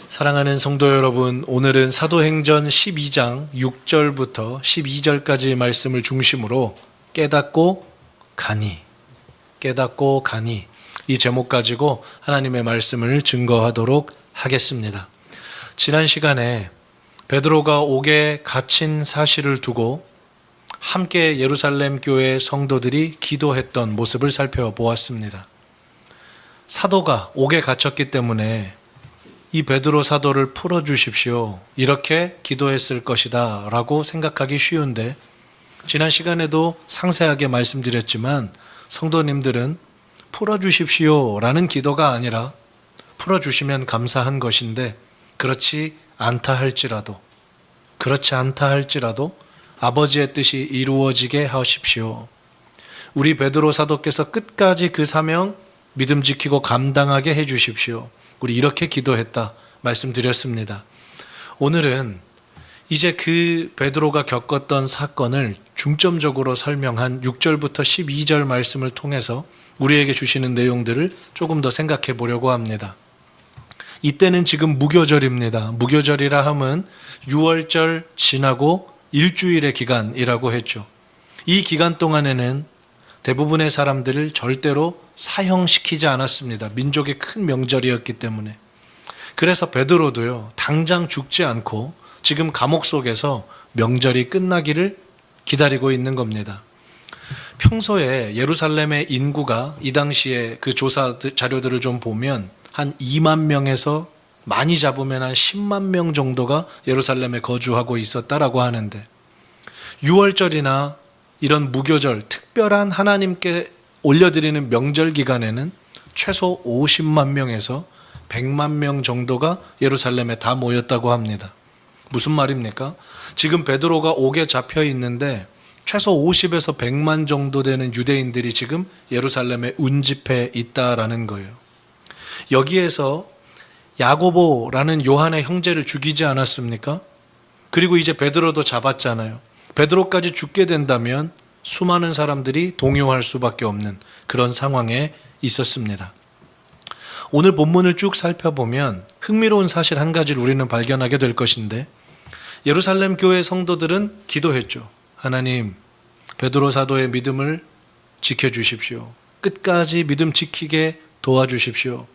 사랑하는 성도 여러분, 오늘은 사도행전 12장 6절부터 12절까지 말씀을 중심으로 깨닫고 가니 이 제목 가지고 하나님의 말씀을 증거하도록 하겠습니다. 지난 시간에 베드로가 옥에 갇힌 사실을 두고 함께 예루살렘 교회 성도들이 기도했던 모습을 살펴보았습니다. 사도가 옥에 갇혔기 때문에 이 베드로 사도를 풀어주십시오, 이렇게 기도했을 것이다 라고 생각하기 쉬운데, 지난 시간에도 상세하게 말씀드렸지만 성도님들은 풀어주십시오 라는 기도가 아니라 풀어주시면 감사한 것인데, 그렇지 않다 할지라도 아버지의 뜻이 이루어지게 하십시오. 우리 베드로 사도께서 끝까지 그 사명 믿음 지키고 감당하게 해주십시오. 우리 이렇게 기도했다 말씀드렸습니다. 오늘은 이제 그 베드로가 겪었던 사건을 중점적으로 설명한 6절부터 12절 말씀을 통해서 우리에게 주시는 내용들을 조금 더 생각해 보려고 합니다. 이때는 지금 무교절입니다. 무교절이라 함은 6월절 지나고 일주일의 기간이라고 했죠. 이 기간 동안에는 대부분의 사람들을 절대로 사형시키지 않았습니다. 민족의 큰 명절이었기 때문에. 그래서 베드로도요, 당장 죽지 않고 지금 감옥 속에서 명절이 끝나기를 기다리고 있는 겁니다. 평소에 예루살렘의 인구가 이 당시에 그 조사 자료들을 좀 보면 한 2만 명에서 많이 잡으면 한 10만 명 정도가 예루살렘에 거주하고 있었다라고 하는데, 6월절이나 이런 무교절, 특별한 하나님께 올려드리는 명절 기간에는 최소 50만 명에서 100만 명 정도가 예루살렘에 다 모였다고 합니다. 무슨 말입니까? 지금 베드로가 옥에 잡혀 있는데 최소 50에서 100만 정도 되는 유대인들이 지금 예루살렘에 운집해 있다라는 거예요. 여기에서 야고보라는 요한의 형제를 죽이지 않았습니까? 그리고 이제 베드로도 잡았잖아요. 베드로까지 죽게 된다면 수많은 사람들이 동요할 수밖에 없는 그런 상황에 있었습니다. 오늘 본문을 쭉 살펴보면 흥미로운 사실 한 가지를 우리는 발견하게 될 것인데, 예루살렘 교회 성도들은 기도했죠. 하나님, 베드로 사도의 믿음을 지켜주십시오. 끝까지 믿음 지키게 도와주십시오.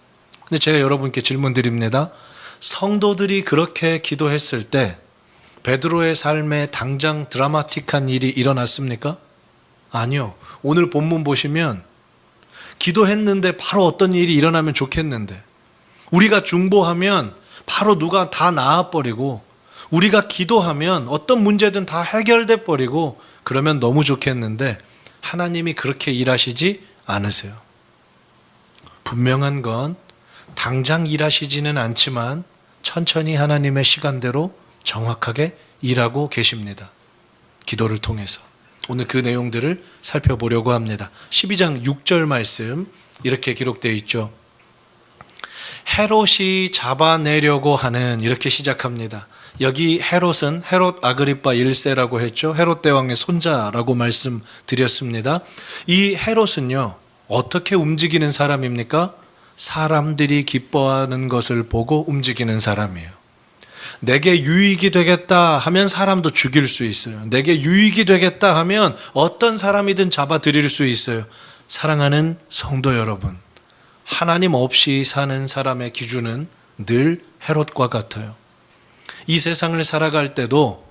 근데 제가 여러분께 질문 드립니다. 성도들이 그렇게 기도했을 때 베드로의 삶에 당장 드라마틱한 일이 일어났습니까? 아니요. 오늘 본문 보시면 기도했는데 바로 어떤 일이 일어나면 좋겠는데, 우리가 중보하면 바로 누가 다 나아버리고, 우리가 기도하면 어떤 문제든 다 해결돼 버리고, 그러면 너무 좋겠는데 하나님이 그렇게 일하시지 않으세요. 분명한 건 당장 일하시지는 않지만 천천히 하나님의 시간대로 정확하게 일하고 계십니다. 기도를 통해서. 오늘 그 내용들을 살펴보려고 합니다. 12장 6절 말씀 이렇게 기록되어 있죠. 헤롯이 잡아내려고 하는, 이렇게 시작합니다. 여기 헤롯은 헤롯 아그리파 1세라고 했죠. 헤롯 대왕의 손자라고 말씀드렸습니다. 이 헤롯은요, 어떻게 움직이는 사람입니까? 사람들이 기뻐하는 것을 보고 움직이는 사람이에요. 내게 유익이 되겠다 하면 사람도 죽일 수 있어요. 내게 유익이 되겠다 하면 어떤 사람이든 잡아들일 수 있어요. 사랑하는 성도 여러분, 하나님 없이 사는 사람의 기준은 늘 헤롯과 같아요. 이 세상을 살아갈 때도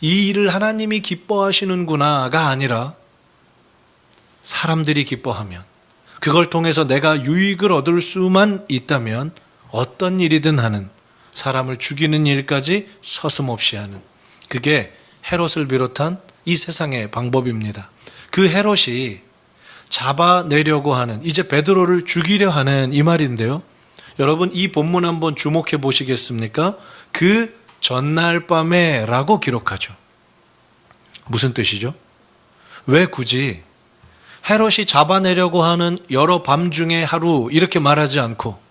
이 일을 하나님이 기뻐하시는구나가 아니라 사람들이 기뻐하면, 그걸 통해서 내가 유익을 얻을 수만 있다면 어떤 일이든 하는, 사람을 죽이는 일까지 서슴없이 하는, 그게 헤롯을 비롯한 이 세상의 방법입니다. 그 헤롯이 잡아내려고 하는, 이제 베드로를 죽이려 하는 이 말인데요. 여러분, 이 본문 한번 주목해 보시겠습니까? 그 전날 밤에 라고 기록하죠. 무슨 뜻이죠? 왜 굳이 헤롯이 잡아내려고 하는 여러 밤 중에 하루 이렇게 말하지 않고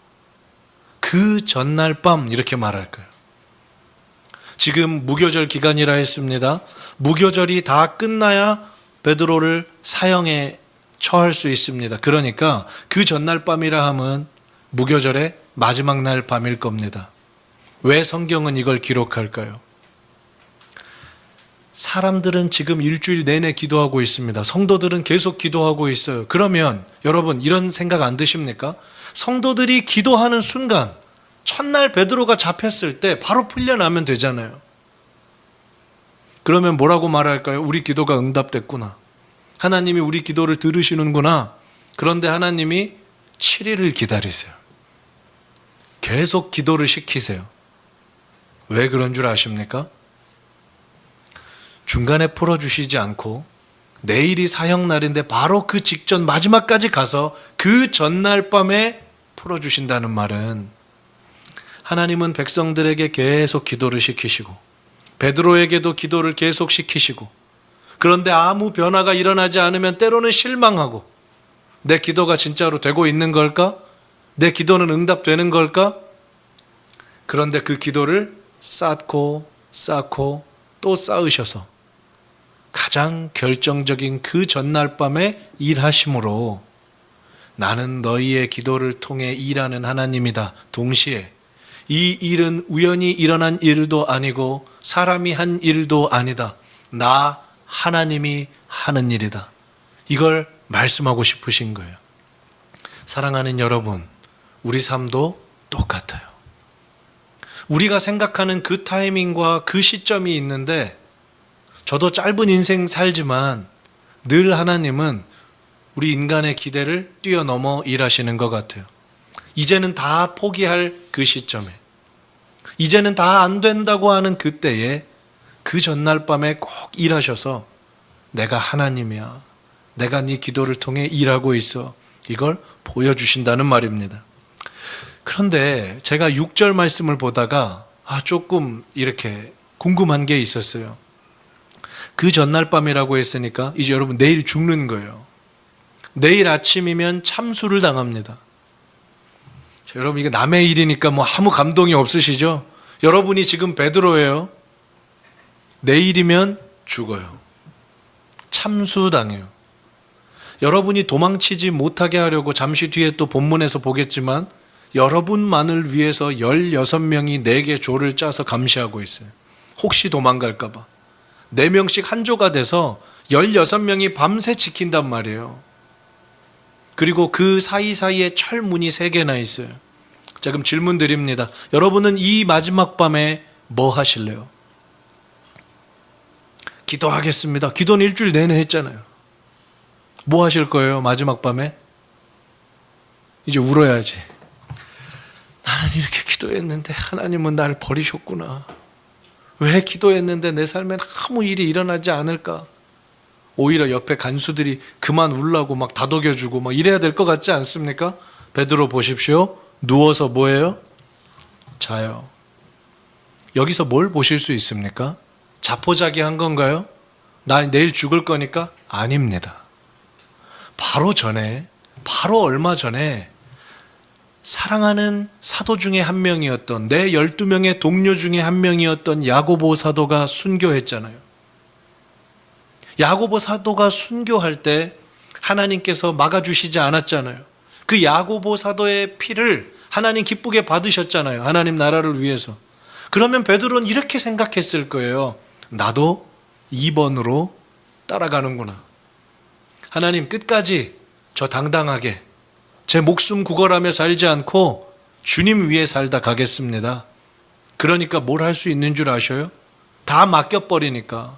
그 전날 밤 이렇게 말할까요? 지금 무교절 기간이라 했습니다. 무교절이 다 끝나야 베드로를 사형에 처할 수 있습니다. 그러니까 그 전날 밤이라 함은 무교절의 마지막 날 밤일 겁니다. 왜 성경은 이걸 기록할까요? 사람들은 지금 일주일 내내 기도하고 있습니다. 성도들은 계속 기도하고 있어요. 그러면 여러분 이런 생각 안 드십니까? 성도들이 기도하는 순간 첫날 베드로가 잡혔을 때 바로 풀려나면 되잖아요. 그러면 뭐라고 말할까요? 우리 기도가 응답됐구나. 하나님이 우리 기도를 들으시는구나. 그런데 하나님이 7일을 기다리세요. 계속 기도를 시키세요. 왜 그런 줄 아십니까? 중간에 풀어주시지 않고 내일이 사형날인데 바로 그 직전 마지막까지 가서 그 전날 밤에 풀어주신다는 말은 하나님은 백성들에게 계속 기도를 시키시고 베드로에게도 기도를 계속 시키시고 그런데 아무 변화가 일어나지 않으면 때로는 실망하고 내 기도가 진짜로 되고 있는 걸까? 내 기도는 응답되는 걸까? 그런데 그 기도를 쌓고 또 쌓으셔서 가장 결정적인 그 전날 밤에 일하심으로 나는 너희의 기도를 통해 일하는 하나님이다. 동시에 이 일은 우연히 일어난 일도 아니고 사람이 한 일도 아니다. 나 하나님이 하는 일이다. 이걸 말씀하고 싶으신 거예요. 사랑하는 여러분, 우리 삶도 똑같아요. 우리가 생각하는 그 타이밍과 그 시점이 있는데 저도 짧은 인생 살지만 늘 하나님은 우리 인간의 기대를 뛰어넘어 일하시는 것 같아요. 이제는 다 포기할 그 시점에, 이제는 다 안 된다고 하는 그때에 그 전날 밤에 꼭 일하셔서 내가 하나님이야. 내가 네 기도를 통해 일하고 있어. 이걸 보여주신다는 말입니다. 그런데 제가 6절 말씀을 보다가 조금 이렇게 궁금한 게 있었어요. 그 전날 밤이라고 했으니까 이제 여러분 내일 죽는 거예요. 내일 아침이면 참수를 당합니다. 여러분 이게 남의 일이니까 뭐 아무 감동이 없으시죠? 여러분이 지금 베드로예요. 내일이면 죽어요. 참수당해요. 여러분이 도망치지 못하게 하려고 잠시 뒤에 또 본문에서 보겠지만 여러분만을 위해서 16명이 4개 조를 짜서 감시하고 있어요. 혹시 도망갈까 봐. 4명씩 한 조가 돼서 16명이 밤새 지킨단 말이에요. 그리고 그 사이사이에 철문이 3개나 있어요. 자, 그럼 질문 드립니다. 여러분은 이 마지막 밤에 뭐 하실래요? 기도하겠습니다. 기도는 일주일 내내 했잖아요. 뭐 하실 거예요? 마지막 밤에? 이제 울어야지. 나는 이렇게 기도했는데 하나님은 날 버리셨구나. 왜 기도했는데 내 삶엔 아무 일이 일어나지 않을까? 오히려 옆에 간수들이 그만 울라고 막 다독여주고 막 이래야 될 것 같지 않습니까? 베드로 보십시오. 누워서 뭐예요? 자요. 여기서 뭘 보실 수 있습니까? 자포자기한 건가요? 나 내일 죽을 거니까? 아닙니다. 바로 얼마 전에 사랑하는 사도 중에 한 명이었던 내 12명의 동료 중에 한 명이었던 야고보 사도가 순교했잖아요. 야고보 사도가 순교할 때 하나님께서 막아주시지 않았잖아요. 그 야고보 사도의 피를 하나님 기쁘게 받으셨잖아요. 하나님 나라를 위해서. 그러면 베드로는 이렇게 생각했을 거예요. 나도 2번으로 따라가는구나. 하나님 끝까지 저 당당하게 제 목숨 구걸하며 살지 않고 주님 위에 살다 가겠습니다. 그러니까 뭘 할 수 있는 줄 아셔요? 다 맡겨버리니까.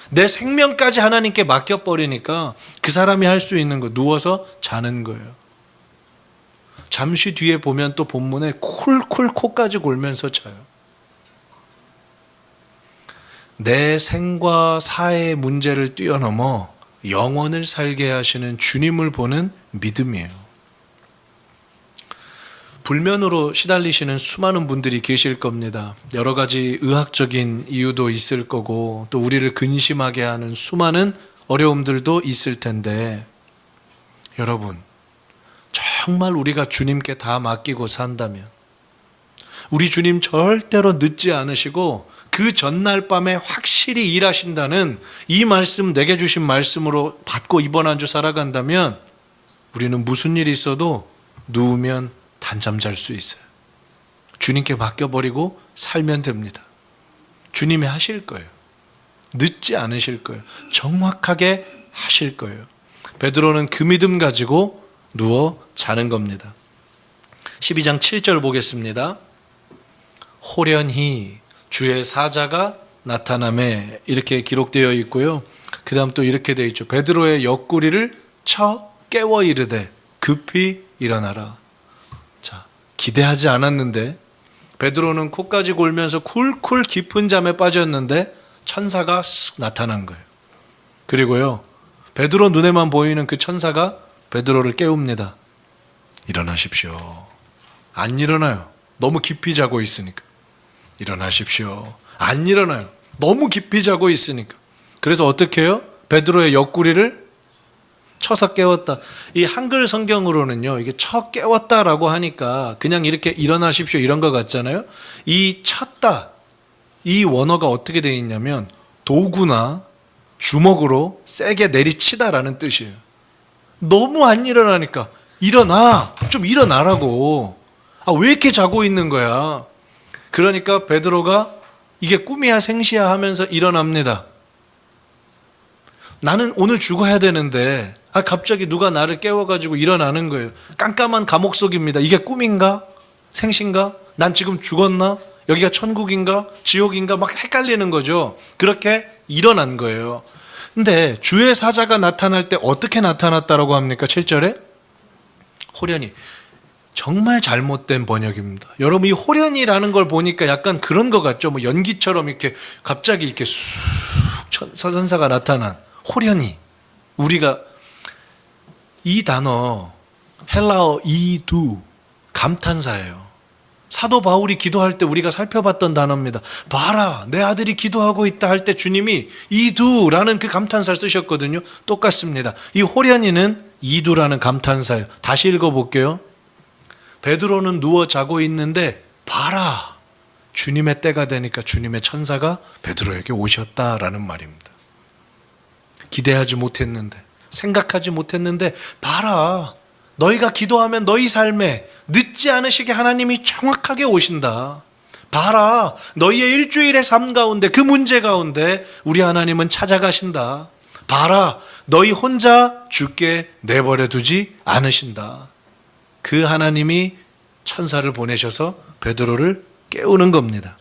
내 생명까지 하나님께 맡겨버리니까 그 사람이 할 수 있는 거 누워서 자는 거예요. 잠시 뒤에 보면 또 본문에 쿨쿨 코까지 골면서 자요. 내 생과 사의 문제를 뛰어넘어 영원을 살게 하시는 주님을 보는 믿음이에요. 불면으로 시달리시는 수많은 분들이 계실 겁니다. 여러 가지 의학적인 이유도 있을 거고 또 우리를 근심하게 하는 수많은 어려움들도 있을 텐데 여러분 정말 우리가 주님께 다 맡기고 산다면 우리 주님 절대로 늦지 않으시고 그 전날 밤에 확실히 일하신다는 이 말씀 내게 주신 말씀으로 받고 이번 한 주 살아간다면 우리는 무슨 일이 있어도 누우면 단잠 잘 수 있어요. 주님께 맡겨버리고 살면 됩니다. 주님이 하실 거예요. 늦지 않으실 거예요. 정확하게 하실 거예요. 베드로는 그 믿음 가지고 누워 자는 겁니다. 12장 7절 보겠습니다. 호련히 주의 사자가 나타나매, 이렇게 기록되어 있고요. 그 다음 또 이렇게 되어 있죠. 베드로의 옆구리를 쳐 깨워 이르되 급히 일어나라. 자, 기대하지 않았는데 베드로는 코까지 골면서 쿨쿨 깊은 잠에 빠졌는데 천사가 쓱 나타난 거예요. 그리고요, 베드로 눈에만 보이는 그 천사가 베드로를 깨웁니다. 일어나십시오. 안 일어나요. 너무 깊이 자고 있으니까. 일어나십시오. 안 일어나요. 너무 깊이 자고 있으니까. 그래서 어떻게 해요? 베드로의 옆구리를 쳐서 깨웠다. 이 한글 성경으로는요, 이게 쳐 깨웠다라고 하니까 그냥 이렇게 일어나십시오 이런 거 같잖아요. 이 쳤다, 이 원어가 어떻게 되어 있냐면 도구나 주먹으로 세게 내리치다라는 뜻이에요. 너무 안 일어나니까 일어나, 좀 일어나라고. 왜 이렇게 자고 있는 거야? 그러니까 베드로가 이게 꿈이야 생시야 하면서 일어납니다. 나는 오늘 죽어야 되는데 갑자기 누가 나를 깨워가지고 일어나는 거예요. 깜깜한 감옥 속입니다. 이게 꿈인가? 생신가? 난 지금 죽었나? 여기가 천국인가? 지옥인가? 막 헷갈리는 거죠. 그렇게 일어난 거예요. 근데 주의 사자가 나타날 때 어떻게 나타났다라고 합니까? 7절에 호련히. 정말 잘못된 번역입니다. 여러분, 이 호련이라는 걸 보니까 약간 그런 것 같죠? 뭐 연기처럼 이렇게 갑자기 이렇게 쑥 천사가 나타난 호련히. 우리가 이 단어 헬라어 이두, 감탄사예요. 사도 바울이 기도할 때 우리가 살펴봤던 단어입니다. 봐라, 내 아들이 기도하고 있다 할 때 주님이 이두라는 그 감탄사를 쓰셨거든요. 똑같습니다. 이 호련히는 이두라는 감탄사예요. 다시 읽어볼게요. 베드로는 누워 자고 있는데 봐라, 주님의 때가 되니까 주님의 천사가 베드로에게 오셨다라는 말입니다. 기대하지 못했는데, 생각하지 못했는데 봐라, 너희가 기도하면 너희 삶에 늦지 않으시게 하나님이 정확하게 오신다. 봐라, 너희의 일주일의 삶 가운데, 그 문제 가운데 우리 하나님은 찾아가신다. 봐라, 너희 혼자 죽게 내버려 두지 않으신다. 그 하나님이 천사를 보내셔서 베드로를 깨우는 겁니다.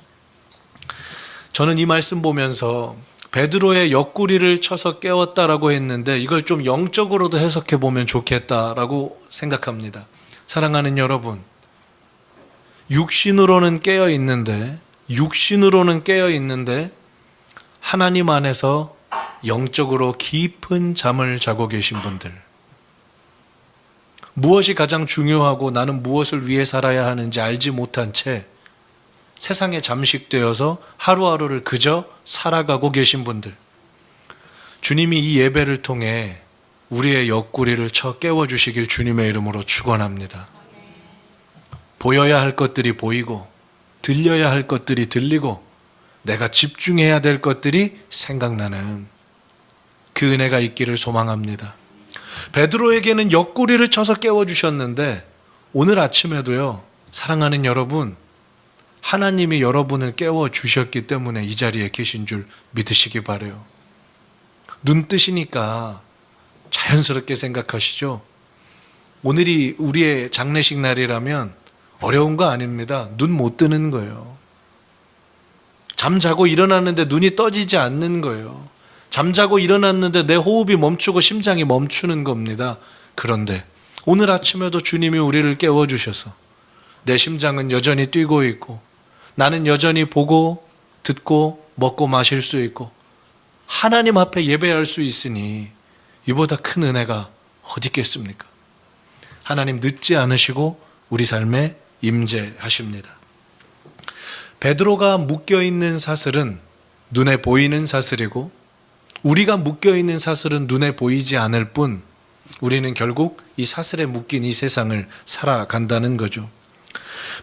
저는 이 말씀 보면서 베드로의 옆구리를 쳐서 깨웠다라고 했는데 이걸 좀 영적으로도 해석해 보면 좋겠다라고 생각합니다. 사랑하는 여러분, 육신으로는 깨어 있는데 하나님 안에서 영적으로 깊은 잠을 자고 계신 분들, 무엇이 가장 중요하고 나는 무엇을 위해 살아야 하는지 알지 못한 채 세상에 잠식되어서 하루하루를 그저 살아가고 계신 분들, 주님이 이 예배를 통해 우리의 옆구리를 쳐 깨워주시길 주님의 이름으로 축원합니다. 보여야 할 것들이 보이고 들려야 할 것들이 들리고 내가 집중해야 될 것들이 생각나는 그 은혜가 있기를 소망합니다. 베드로에게는 옆구리를 쳐서 깨워주셨는데 오늘 아침에도요, 사랑하는 여러분, 하나님이 여러분을 깨워주셨기 때문에 이 자리에 계신 줄 믿으시기 바라요. 눈 뜨시니까 자연스럽게 생각하시죠? 오늘이 우리의 장례식 날이라면 어려운 거 아닙니다. 눈 못 뜨는 거예요. 잠자고 일어났는데 눈이 떠지지 않는 거예요. 잠자고 일어났는데 내 호흡이 멈추고 심장이 멈추는 겁니다. 그런데 오늘 아침에도 주님이 우리를 깨워주셔서 내 심장은 여전히 뛰고 있고 나는 여전히 보고 듣고 먹고 마실 수 있고 하나님 앞에 예배할 수 있으니 이보다 큰 은혜가 어디 있겠습니까? 하나님 늦지 않으시고 우리 삶에 임재하십니다. 베드로가 묶여있는 사슬은 눈에 보이는 사슬이고 우리가 묶여있는 사슬은 눈에 보이지 않을 뿐 우리는 결국 이 사슬에 묶인 이 세상을 살아간다는 거죠.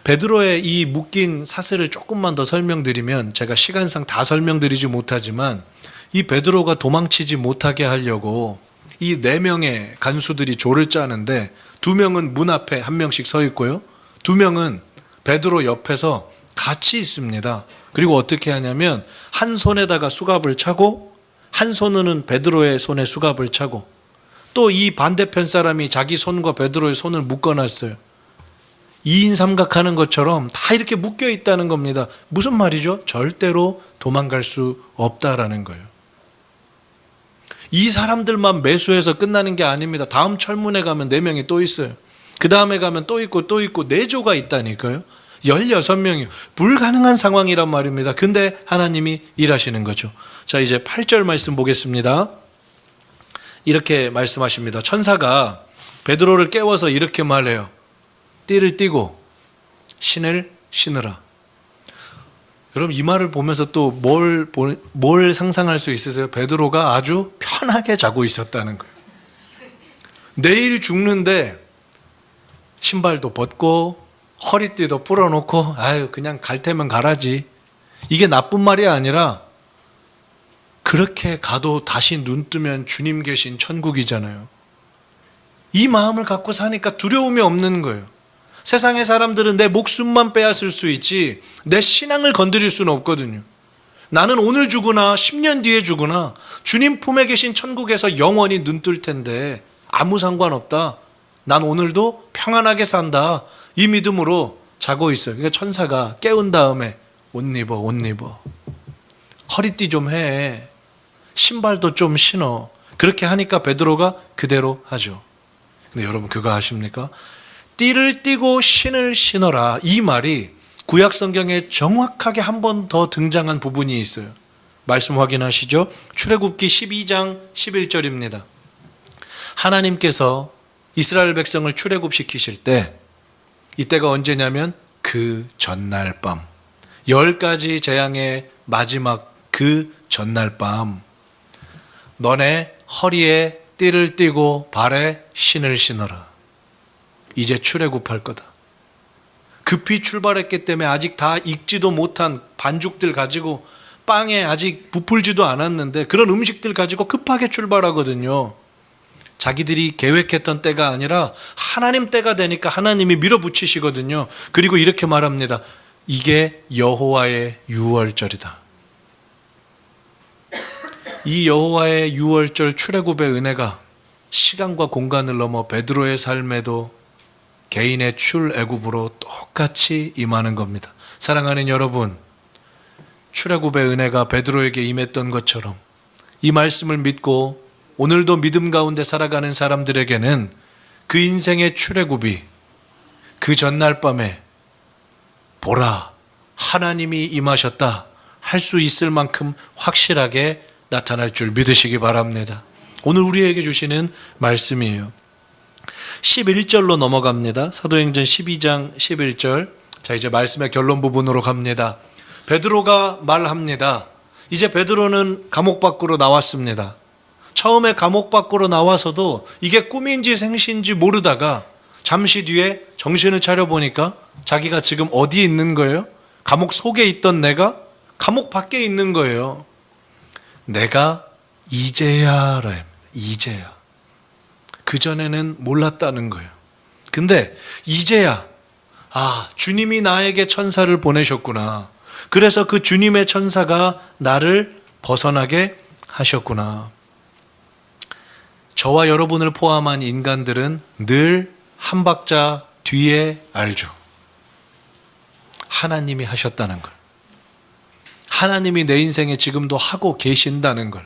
베드로의 이 묶인 사슬을 조금만 더 설명드리면, 제가 시간상 다 설명드리지 못하지만 이 베드로가 도망치지 못하게 하려고 이 4명의 간수들이 조를 짜는데 2명은 문 앞에 1명씩 서 있고요, 2명은 베드로 옆에서 같이 있습니다. 그리고 어떻게 하냐면 한 손에다가 수갑을 차고 한 손으로는 베드로의 손에 수갑을 차고 또 이 반대편 사람이 자기 손과 베드로의 손을 묶어놨어요. 2인 삼각하는 것처럼 다 이렇게 묶여 있다는 겁니다. 무슨 말이죠? 절대로 도망갈 수 없다라는 거예요. 이 사람들만 매수해서 끝나는 게 아닙니다. 다음 철문에 가면 4명이 또 있어요. 그 다음에 가면 또 있고 4조가 있다니까요. 16명이요. 불가능한 상황이란 말입니다. 근데 하나님이 일하시는 거죠. 자, 이제 8절 말씀 보겠습니다. 이렇게 말씀하십니다. 천사가 베드로를 깨워서 이렇게 말해요. 띠를 띠고 신을 신으라. 여러분 이 말을 보면서 또 뭘 상상할 수 있으세요? 베드로가 아주 편하게 자고 있었다는 거예요. 내일 죽는데 신발도 벗고 허리띠도 풀어놓고 아유 그냥 갈 테면 가라지. 이게 나쁜 말이 아니라 그렇게 가도 다시 눈 뜨면 주님 계신 천국이잖아요. 이 마음을 갖고 사니까 두려움이 없는 거예요. 세상의 사람들은 내 목숨만 빼앗을 수 있지 내 신앙을 건드릴 수는 없거든요. 나는 오늘 죽으나 10년 뒤에 죽으나 주님 품에 계신 천국에서 영원히 눈 뜰 텐데 아무 상관없다. 난 오늘도 평안하게 산다. 이 믿음으로 자고 있어요. 그러니까 천사가 깨운 다음에 옷 입어. 허리띠 좀 해. 신발도 좀 신어. 그렇게 하니까 베드로가 그대로 하죠. 근데 여러분 그거 아십니까? 띠를 띠고 신을 신어라. 이 말이 구약 성경에 정확하게 한 번 더 등장한 부분이 있어요. 말씀 확인하시죠. 출애굽기 12장 11절입니다. 하나님께서 이스라엘 백성을 출애굽시키실 때 이때가 언제냐면 그 전날 밤 10가지 재앙의 마지막 그 전날 밤 너네 허리에 띠를 띠고 발에 신을 신어라. 이제 출애굽할 거다. 급히 출발했기 때문에 아직 다 익지도 못한 반죽들 가지고 빵에 아직 부풀지도 않았는데 그런 음식들 가지고 급하게 출발하거든요. 자기들이 계획했던 때가 아니라 하나님 때가 되니까 하나님이 밀어붙이시거든요. 그리고 이렇게 말합니다. 이게 여호와의 유월절이다. 이 여호와의 유월절 출애굽의 은혜가 시간과 공간을 넘어 베드로의 삶에도 개인의 출애굽으로 똑같이 임하는 겁니다. 사랑하는 여러분, 출애굽의 은혜가 베드로에게 임했던 것처럼 이 말씀을 믿고 오늘도 믿음 가운데 살아가는 사람들에게는 그 인생의 출애굽이 그 전날 밤에 보라 하나님이 임하셨다 할 수 있을 만큼 확실하게 나타날 줄 믿으시기 바랍니다. 오늘 우리에게 주시는 말씀이에요. 11절로 넘어갑니다. 사도행전 12장 11절. 자, 이제 말씀의 결론 부분으로 갑니다. 베드로가 말합니다. 이제 베드로는 감옥 밖으로 나왔습니다. 처음에 감옥 밖으로 나와서도 이게 꿈인지 생시인지 모르다가 잠시 뒤에 정신을 차려보니까 자기가 지금 어디에 있는 거예요? 감옥 속에 있던 내가 감옥 밖에 있는 거예요. 내가 이제야라. 이제야. 그전에는 몰랐다는 거예요. 근데 이제야 주님이 나에게 천사를 보내셨구나. 그래서 그 주님의 천사가 나를 벗어나게 하셨구나. 저와 여러분을 포함한 인간들은 늘 한 박자 뒤에 알죠. 하나님이 하셨다는 걸. 하나님이 내 인생에 지금도 하고 계신다는 걸.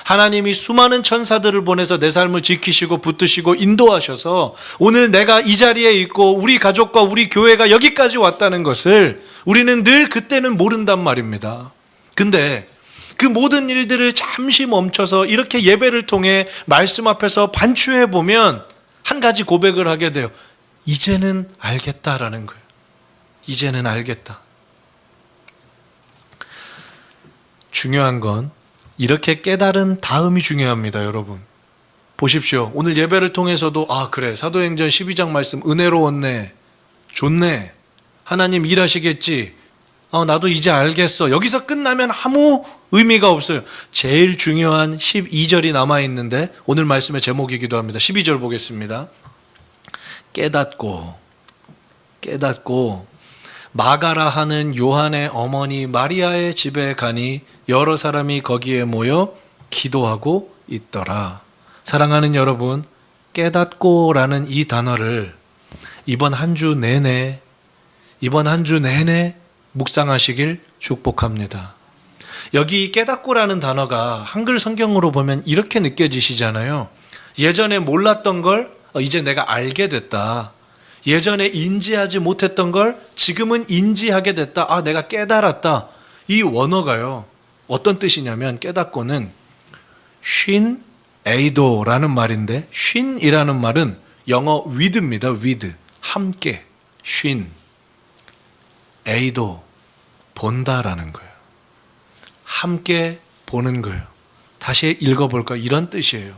하나님이 수많은 천사들을 보내서 내 삶을 지키시고 붙드시고 인도하셔서 오늘 내가 이 자리에 있고 우리 가족과 우리 교회가 여기까지 왔다는 것을 우리는 늘 그때는 모른단 말입니다. 근데 그 모든 일들을 잠시 멈춰서 이렇게 예배를 통해 말씀 앞에서 반추해 보면 한 가지 고백을 하게 돼요. 이제는 알겠다라는 거예요. 이제는 알겠다. 중요한 건 이렇게 깨달은 다음이 중요합니다, 여러분. 보십시오. 오늘 예배를 통해서도 그래. 사도행전 12장 말씀 은혜로웠네. 좋네. 하나님 일하시겠지. 나도 이제 알겠어. 여기서 끝나면 아무 의미가 없어요. 제일 중요한 12절이 남아있는데 오늘 말씀의 제목이기도 합니다. 12절 보겠습니다. 깨닫고 마가라 하는 요한의 어머니 마리아의 집에 가니 여러 사람이 거기에 모여 기도하고 있더라. 사랑하는 여러분, 깨닫고라는 이 단어를 이번 한 주 내내 묵상하시길 축복합니다. 여기 깨닫고라는 단어가 한글 성경으로 보면 이렇게 느껴지시잖아요. 예전에 몰랐던 걸 이제 내가 알게 됐다. 예전에 인지하지 못했던 걸 지금은 인지하게 됐다. 아, 내가 깨달았다. 이 원어가요. 어떤 뜻이냐면 깨닫고는 쉰 에이도라는 말인데, 쉰이라는 말은 영어 with입니다. with. 함께. 쉰. 에이도. 본다라는 거예요. 함께 보는 거예요. 다시 읽어볼까요? 이런 뜻이에요.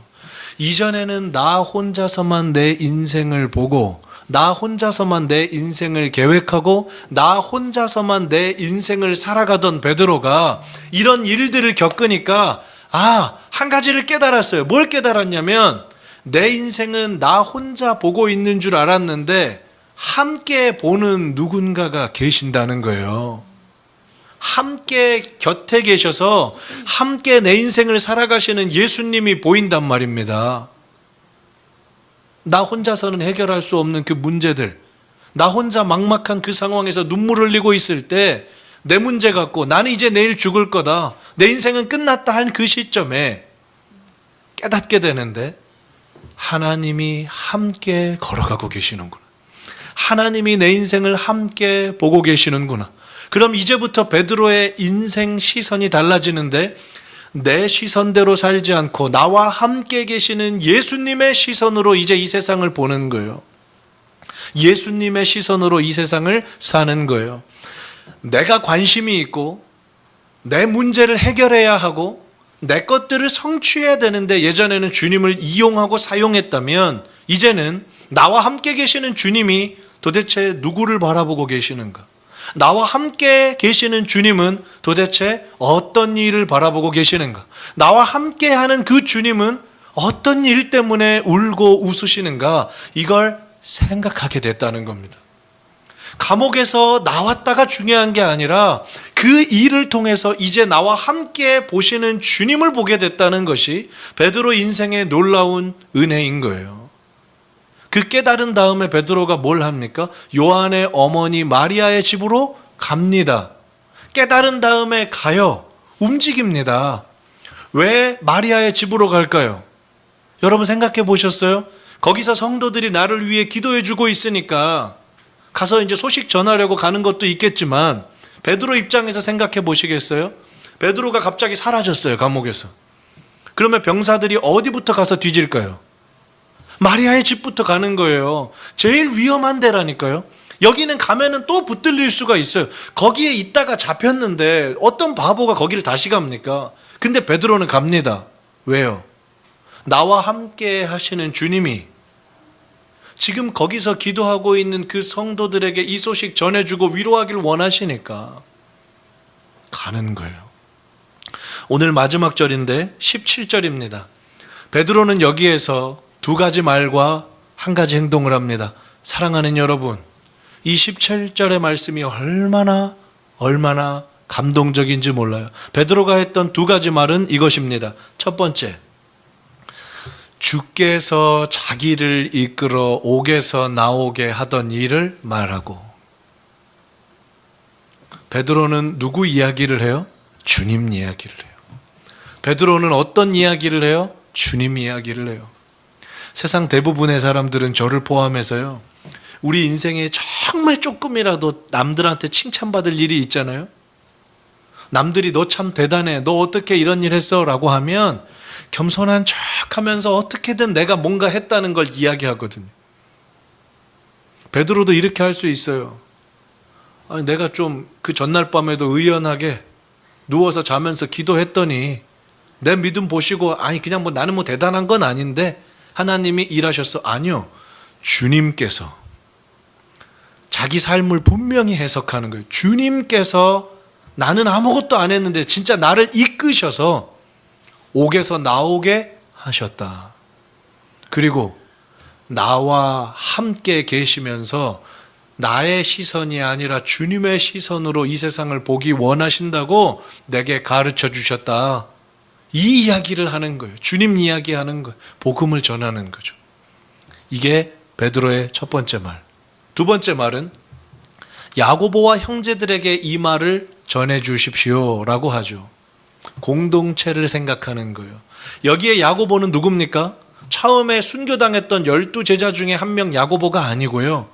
이전에는 나 혼자서만 내 인생을 보고, 나 혼자서만 내 인생을 계획하고, 나 혼자서만 내 인생을 살아가던 베드로가 이런 일들을 겪으니까 한 가지를 깨달았어요. 뭘 깨달았냐면 내 인생은 나 혼자 보고 있는 줄 알았는데 함께 보는 누군가가 계신다는 거예요. 함께 곁에 계셔서 함께 내 인생을 살아가시는 예수님이 보인단 말입니다. 나 혼자서는 해결할 수 없는 그 문제들, 나 혼자 막막한 그 상황에서 눈물 흘리고 있을 때 내 문제 갖고 나는 이제 내일 죽을 거다, 내 인생은 끝났다 한 그 시점에 깨닫게 되는데 하나님이 함께 걸어가고 계시는구나. 하나님이 내 인생을 함께 보고 계시는구나. 그럼 이제부터 베드로의 인생 시선이 달라지는데 내 시선대로 살지 않고 나와 함께 계시는 예수님의 시선으로 이제 이 세상을 보는 거예요. 예수님의 시선으로 이 세상을 사는 거예요. 내가 관심이 있고 내 문제를 해결해야 하고 내 것들을 성취해야 되는데 예전에는 주님을 이용하고 사용했다면 이제는 나와 함께 계시는 주님이 도대체 누구를 바라보고 계시는가? 나와 함께 계시는 주님은 도대체 어떤 일을 바라보고 계시는가? 나와 함께 하는 그 주님은 어떤 일 때문에 울고 웃으시는가? 이걸 생각하게 됐다는 겁니다. 감옥에서 나왔다가 중요한 게 아니라 그 일을 통해서 이제 나와 함께 보시는 주님을 보게 됐다는 것이 베드로 인생의 놀라운 은혜인 거예요. 그 깨달은 다음에 베드로가 뭘 합니까? 요한의 어머니 마리아의 집으로 갑니다. 깨달은 다음에 가요. 움직입니다. 왜 마리아의 집으로 갈까요? 여러분 생각해 보셨어요? 거기서 성도들이 나를 위해 기도해 주고 있으니까 가서 이제 소식 전하려고 가는 것도 있겠지만 베드로 입장에서 생각해 보시겠어요? 베드로가 갑자기 사라졌어요, 감옥에서. 그러면 병사들이 어디부터 가서 뒤질까요? 마리아의 집부터 가는 거예요. 제일 위험한 데라니까요. 여기는 가면은 또 붙들릴 수가 있어요. 거기에 있다가 잡혔는데 어떤 바보가 거기를 다시 갑니까? 근데 베드로는 갑니다. 왜요? 나와 함께 하시는 주님이 지금 거기서 기도하고 있는 그 성도들에게 이 소식 전해주고 위로하길 원하시니까 가는 거예요. 오늘 마지막 절인데 17절입니다. 베드로는 여기에서 두 가지 말과 한 가지 행동을 합니다. 사랑하는 여러분, 이 17절의 말씀이 얼마나 감동적인지 몰라요. 베드로가 했던 두 가지 말은 이것입니다. 첫 번째, 주께서 자기를 이끌어 옥에서 나오게 하던 일을 말하고. 베드로는 누구 이야기를 해요? 주님 이야기를 해요. 베드로는 어떤 이야기를 해요? 주님 이야기를 해요. 세상 대부분의 사람들은 저를 포함해서요, 우리 인생에 정말 조금이라도 남들한테 칭찬받을 일이 있잖아요. 남들이 너 참 대단해, 너 어떻게 이런 일 했어? 라고 하면 겸손한 척 하면서 어떻게든 내가 뭔가 했다는 걸 이야기하거든요. 베드로도 이렇게 할 수 있어요. 아니, 내가 좀 그 전날 밤에도 의연하게 누워서 자면서 기도했더니 내 믿음 보시고 아니 그냥 뭐 나는 뭐 대단한 건 아닌데 하나님이 일하셨어. 아니요, 주님께서 자기 삶을 분명히 해석하는 거예요. 주님께서 나는 아무것도 안 했는데 진짜 나를 이끄셔서 옥에서 나오게 하셨다. 그리고 나와 함께 계시면서 나의 시선이 아니라 주님의 시선으로 이 세상을 보기 원하신다고 내게 가르쳐 주셨다. 이 이야기를 하는 거예요. 주님 이야기하는 거예요. 복음을 전하는 거죠. 이게 베드로의 첫 번째 말. 두 번째 말은 야고보와 형제들에게 이 말을 전해 주십시오라고 하죠. 공동체를 생각하는 거예요. 여기에 야고보는 누굽니까? 처음에 순교당했던 12제자 중에 한 명 야고보가 아니고요.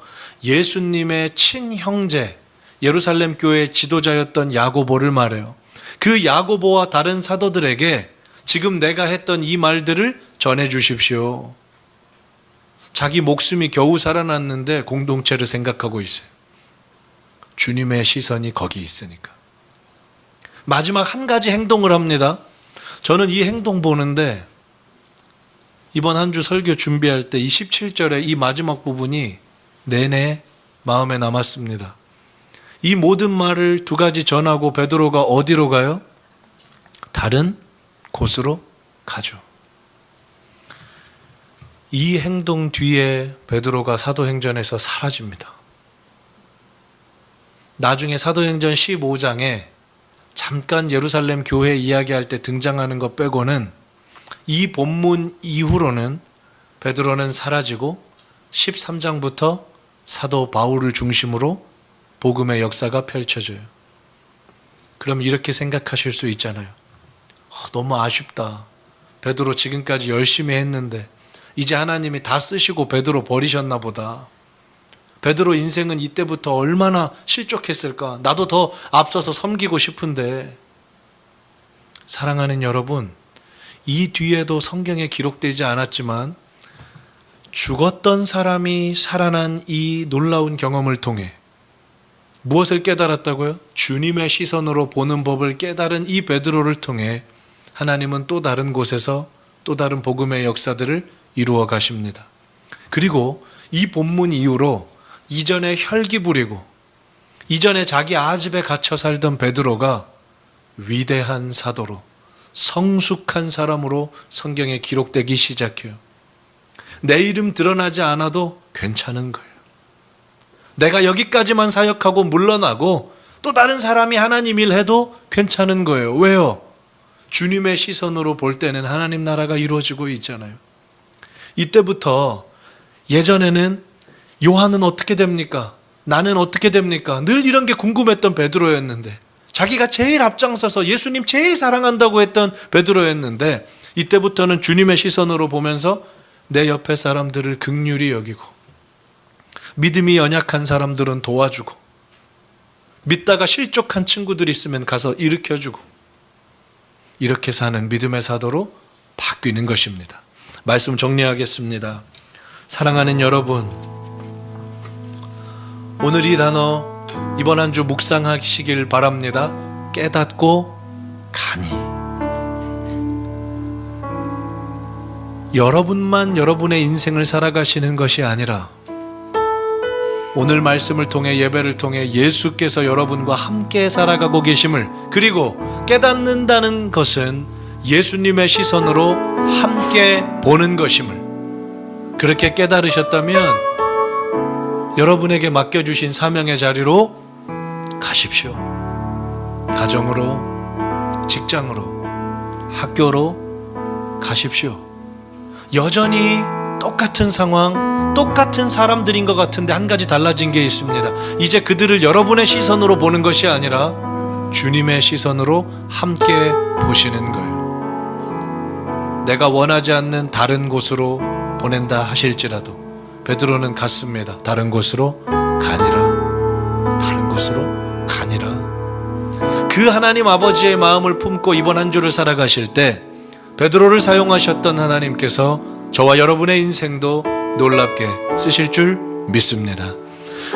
예수님의 친형제, 예루살렘 교회의 지도자였던 야고보를 말해요. 그 야고보와 다른 사도들에게 지금 내가 했던 이 말들을 전해 주십시오. 자기 목숨이 겨우 살아났는데 공동체를 생각하고 있어요. 주님의 시선이 거기 있으니까. 마지막 한 가지 행동을 합니다. 저는 이 행동 보는데 이번 한 주 설교 준비할 때 이 17절의 이 마지막 부분이 내내 마음에 남았습니다. 이 모든 말을 두 가지 전하고 베드로가 어디로 가요? 다른 곳으로 가죠. 이 행동 뒤에 베드로가 사도행전에서 사라집니다. 나중에 사도행전 15장에 잠깐 예루살렘 교회 이야기할 때 등장하는 것 빼고는 이 본문 이후로는 베드로는 사라지고 13장부터 사도 바울을 중심으로 복음의 역사가 펼쳐져요. 그럼 이렇게 생각하실 수 있잖아요. 너무 아쉽다. 베드로 지금까지 열심히 했는데 이제 하나님이 다 쓰시고 베드로 버리셨나 보다. 베드로 인생은 이때부터 얼마나 실족했을까. 나도 더 앞서서 섬기고 싶은데. 사랑하는 여러분, 이 뒤에도 성경에 기록되지 않았지만 죽었던 사람이 살아난 이 놀라운 경험을 통해 무엇을 깨달았다고요? 주님의 시선으로 보는 법을 깨달은 이 베드로를 통해 하나님은 또 다른 곳에서 또 다른 복음의 역사들을 이루어 가십니다. 그리고 이 본문 이후로 이전에 혈기 부리고 이전에 자기 아집에 갇혀 살던 베드로가 위대한 사도로 성숙한 사람으로 성경에 기록되기 시작해요. 내 이름 드러나지 않아도 괜찮은 거예요. 내가 여기까지만 사역하고 물러나고 또 다른 사람이 하나님 일 해도 괜찮은 거예요. 왜요? 주님의 시선으로 볼 때는 하나님 나라가 이루어지고 있잖아요. 이때부터 예전에는 요한은 어떻게 됩니까? 나는 어떻게 됩니까? 늘 이런 게 궁금했던 베드로였는데, 자기가 제일 앞장서서 예수님 제일 사랑한다고 했던 베드로였는데, 이때부터는 주님의 시선으로 보면서 내 옆에 사람들을 긍휼히 여기고 믿음이 연약한 사람들은 도와주고 믿다가 실족한 친구들 있으면 가서 일으켜주고 이렇게 사는 믿음의 사도로 바뀌는 것입니다. 말씀 정리하겠습니다. 사랑하는 여러분, 오늘 이 단어 이번 한 주 묵상하시길 바랍니다. 깨닫고 가니. 여러분만 여러분의 인생을 살아가시는 것이 아니라 오늘 말씀을 통해 예배를 통해 예수께서 여러분과 함께 살아가고 계심을, 그리고 깨닫는다는 것은 예수님의 시선으로 함께 보는 것임을, 그렇게 깨달으셨다면 여러분에게 맡겨주신 사명의 자리로 가십시오. 가정으로, 직장으로, 학교로 가십시오. 여전히 똑같은 상황, 똑같은 사람들인 것 같은데 한 가지 달라진 게 있습니다. 이제 그들을 여러분의 시선으로 보는 것이 아니라 주님의 시선으로 함께 보시는 거예요. 내가 원하지 않는 다른 곳으로 보낸다 하실지라도 베드로는 갔습니다. 다른 곳으로 가니라. 다른 곳으로 가니라. 그 하나님 아버지의 마음을 품고 이번 한 주를 살아가실 때 베드로를 사용하셨던 하나님께서 저와 여러분의 인생도 놀랍게 쓰실 줄 믿습니다.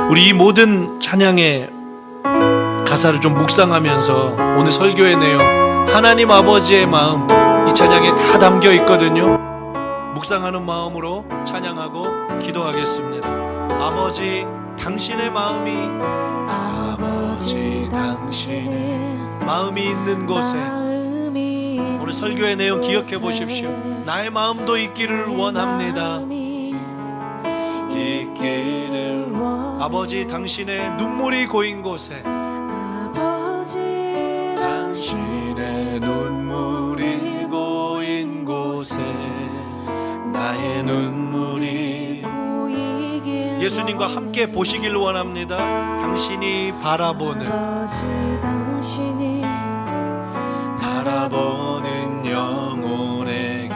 우리 이 모든 찬양의 가사를 좀 묵상하면서 오늘 설교의 내용, 하나님 아버지의 마음, 이 찬양에 다 담겨 있거든요. 묵상하는 마음으로 찬양하고 기도하겠습니다. 아버지, 당신의 마음이, 아버지 당신의 마음이 있는 곳에 오늘 설교의 내용 기억해 보십시오. 나의 마음도 있기를 원합니다. 있기를 원합니다. 아버지 당신의 눈물이 고인 곳에 당신의 눈물이 고인 곳에 나의 눈물이 예수님과 함께 보시길 원합니다. 당신이 바라보는 영혼에게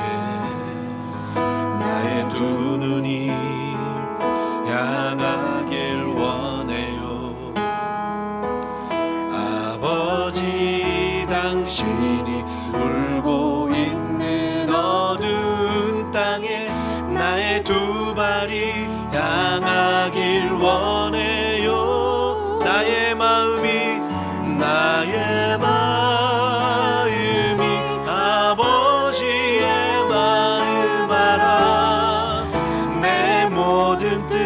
나의 두 눈이 향하길 원해요. 아버지 당신이 울고 있는 어두운 땅에 나의 두 발이 향하길 원해요. 나의 마음이 아버지의 마음 알아. 내 모든 뜻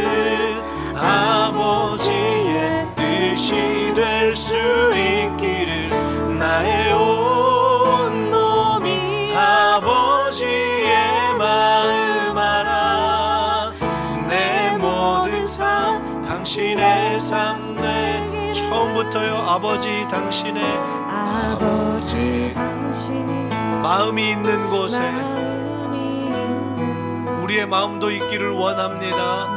아버지의 뜻이 될 수 있기를 나의 온 몸이 아버지의 마음 알아. 내 모든 삶 당신의 삶 내 처음부터요. 아버지 당신의 마음이 있는 곳에 우리의 마음도 있기를 원합니다.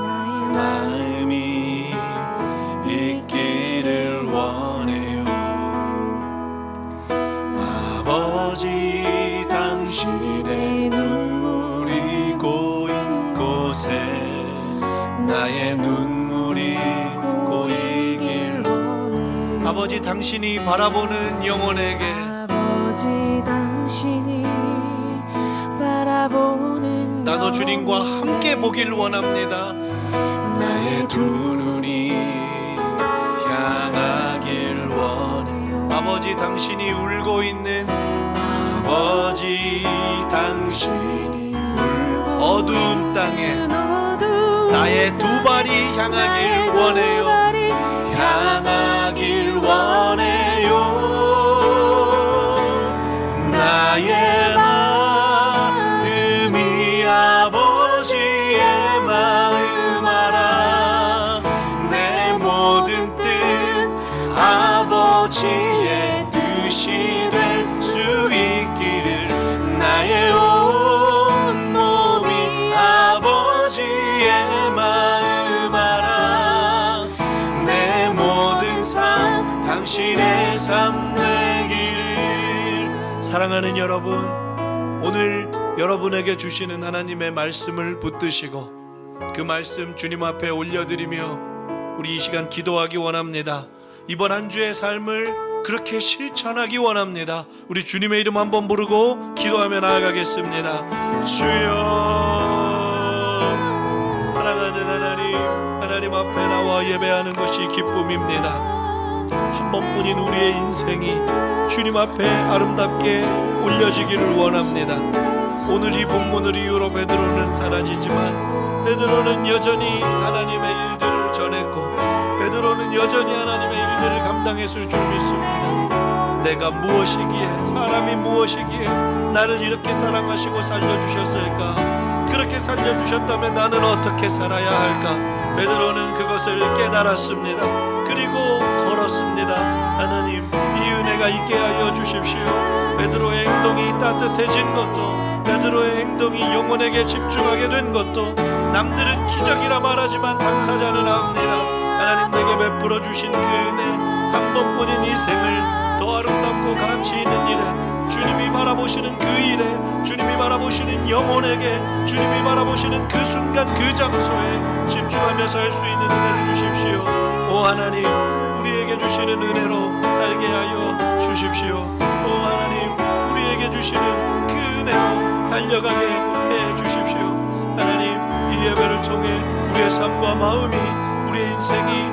마음이 있기를 원해요. 아버지 당신의 눈물이 고인 곳에 나의 눈물이 고이길 아버지 당신이 바라보는 영혼에게 나도 주님과 함께 보길 원합니다. 나의 두 눈이 향하길 원해. 아버지 당신이 울고 있는 아버지 당신이 어두운 땅에 나의 두 발이 향하길 원해요. 향하길 원해요. 나의 마음이 아버지의 마음 알아. 내 모든 뜻 아버지의 뜻이 될 수 있기를 나의 온 몸이 아버지의 마음 알아. 내 모든 삶 당신의 삶 되기를. 사랑하는 여러분, 오늘 여러분에게 주시는 하나님의 말씀을 붙드시고 그 말씀 주님 앞에 올려드리며 우리 이 시간 기도하기 원합니다. 이번 한 주의 삶을 그렇게 실천하기 원합니다. 우리 주님의 이름 한번 부르고 기도하며 나아가겠습니다. 주여, 사랑하는 하나님 앞에 나와 예배하는 것이 기쁨입니다. 한 번뿐인 우리의 인생이 주님 앞에 아름답게 올려지기를 원합니다. 오늘 이 본문을 이유로 베드로는 사라지지만 베드로는 여전히 하나님의 일들을 전했고 베드로는 여전히 하나님의 일들을 감당했을 줄 믿습니다. 내가 무엇이기에, 사람이 무엇이기에 나를 이렇게 사랑하시고 살려주셨을까? 그렇게 살려주셨다면 나는 어떻게 살아야 할까? 베드로는 그것을 깨달았습니다. 그리고 걸었습니다. 하나님, 이 은혜가 있게 하여 주십시오. 베드로의 행동이 따뜻해진 것도, 베드로의 행동이 영혼에게 집중하게 된 것도, 남들은 기적이라 말하지만 당사자는 압니다. 하나님, 내게 베풀어 주신 그 은혜, 한 번뿐인 이 생을 더 아름답고 가치 있는 일에, 주님이 바라보시는 그 일에, 주님이 바라보시는 영혼에게, 주님이 바라보시는 그 순간 그 장소에 집중하며 살 수 있는 은혜를 주십시오. 오 하나님, 우리에게 주시는 은혜로 살게 하여 주십시오. 오 하나님, 우리에게 주시는 그 은혜로 달려가게 해 주십시오. 하나님, 이 예배를 통해 우리의 삶과 마음이, 우리의 인생이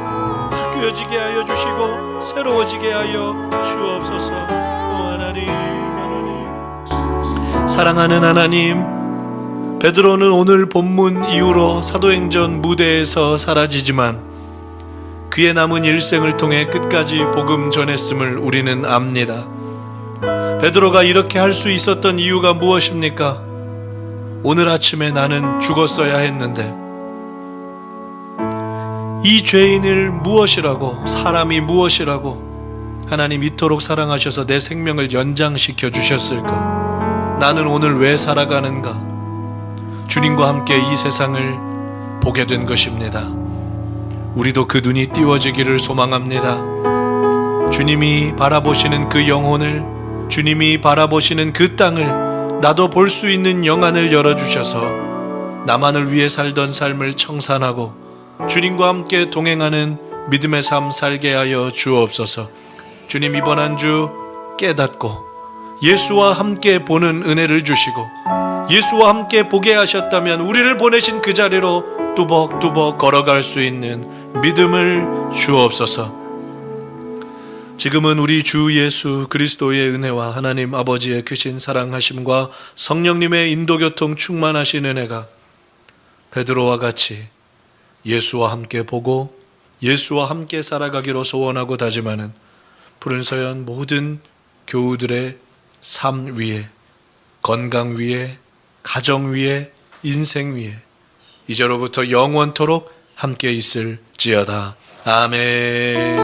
바뀌어지게 하여 주시고 새로워지게 하여 주옵소서. 오 하나님, 사랑하는 하나님, 베드로는 오늘 본문 이후로 사도행전 무대에서 사라지지만 그의 남은 일생을 통해 끝까지 복음 전했음을 우리는 압니다. 베드로가 이렇게 할 수 있었던 이유가 무엇입니까? 오늘 아침에 나는 죽었어야 했는데 이 죄인을 무엇이라고, 사람이 무엇이라고 하나님 이토록 사랑하셔서 내 생명을 연장시켜 주셨을까? 나는 오늘 왜 살아가는가? 주님과 함께 이 세상을 보게 된 것입니다. 우리도 그 눈이 띄워지기를 소망합니다. 주님이 바라보시는 그 영혼을, 주님이 바라보시는 그 땅을 나도 볼 수 있는 영안을 열어주셔서 나만을 위해 살던 삶을 청산하고 주님과 함께 동행하는 믿음의 삶 살게 하여 주옵소서. 주님, 이번 한 주 깨닫고 예수와 함께 보는 은혜를 주시고 예수와 함께 보게 하셨다면 우리를 보내신 그 자리로 뚜벅뚜벅 걸어갈 수 있는 믿음을 주옵소서. 지금은 우리 주 예수 그리스도의 은혜와 하나님 아버지의 크신 사랑하심과 성령님의 인도교통 충만하신 은혜가 베드로와 같이 예수와 함께 보고 예수와 함께 살아가기로 소원하고 다짐하는 푸른 서연 모든 교우들의 삶 위에, 건강 위에, 가정 위에, 인생 위에 이제로부터 영원토록 함께 있을지어다. 아멘.